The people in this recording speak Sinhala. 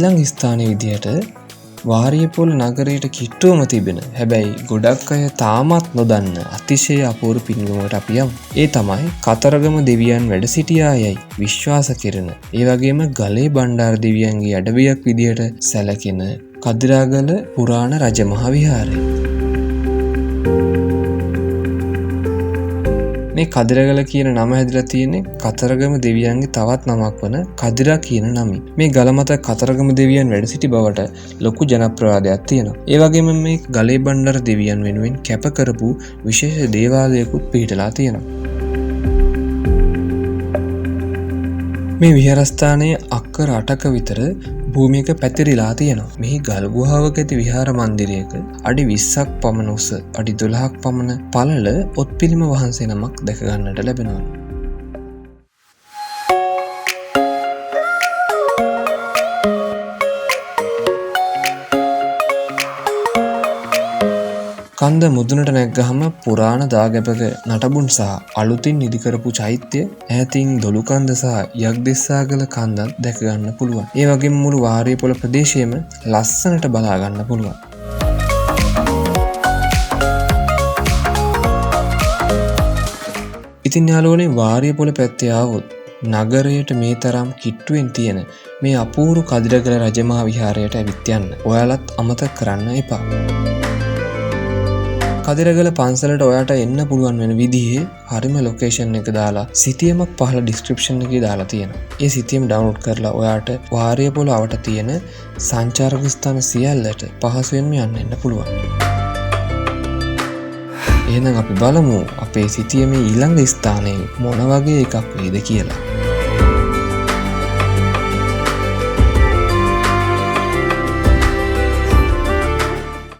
ඊළඟ ස්ථානයේ විදියට වාරියපොළ නගරයට කිට්ටුවම තිබෙන හැබැයි ගොඩක් අය තාමත් නොදන්න අතිශය අපූර්ව පින්කමකට අපි යමු. ඒ තමයි කතරගම දෙවියන් වැඩ සිටියායයි විශ්වාස කෙරෙන, ඒ වගේම ගලේ බණ්ඩාර දෙවියන්ගේ අඩවියක් විදියට සැලකෙන කදිරාගල පුරාණ රජමහා විහාරය. මේ කදිරගල කියන නම හැදිලා තියෙන්නේ කතරගම දෙවියන්ගේ තවත් නමක් වන කදිරා කියන නමින්. මේ ගල මත කතරගම දෙවියන් වැඩ සිටි බවට ලොකු ජනප්‍රවාදයක් තියෙනවා. ඒ වගේම මේ ගලේ බණ්ඩාර දෙවියන් වෙනුවෙන් කැප කරපු විශේෂ දේවාලයකුත් පිහිටලා තියෙනවා. මේ විහාරස්ථානයේ අක්කර 8ක විතර භූමියක පැතිරිලා තියෙනවා. මෙහි ගල් ගුහාවක ඇති විහාර මන්දිරයක අඩි 20ක් පමණ උස, අඩි 12ක් පමණ පළල ඔත්පිළිම වහන්සේ නමක් දැක ගන්නට ලැබෙනවා. කන්ද මුදුනට නැග්ගහම පුරාණ දාගැබක නටබුන් සහ අලුතින් නිදි කරපු චෛත්‍ය, ඈතින් දොළුකන්ද සහ යක්දෙස්සාගල කන්දත් දැක ගන්න පුළුවන්. ඒ වගේම මුළු වාරියපොළ ප්‍රදේශයේම ලස්සනට බලා ගන්න පුළුවන්. ඉතින් යාළුවනේ වාරියපොළ පැත්තේ ආවොත් නගරයට මේ තරම් කිට්ටුවෙන් තියෙන මේ අපූර්ව කදිරගල රජමහා විහාරයට ඇවිත් යන්න ඔයාලත් අමතක කරන්න එපා. කදිරගල පන්සලට ඔයාට එන්න පුළුවන් වෙන විදිහේ හරිම ලොකේෂන් එක දාලා සිතියමක් පහළ ඩිස්ක්‍රිප්ෂන් එකේ දාලා තියෙනවා. ඒ සිතියම ඩවුන්ලෝඩ් කරලා ඔයාට වාරියපොළ අවට තියෙන සංචාරක ස්ථාන සියල්ලට පහසුවෙන්ම යන්න පුළුවන්. එහෙනම් අපි බලමු අපේ සිතියමේ ඊළඟ ස්ථානය මොන වගේ එකක් වේද කියලා.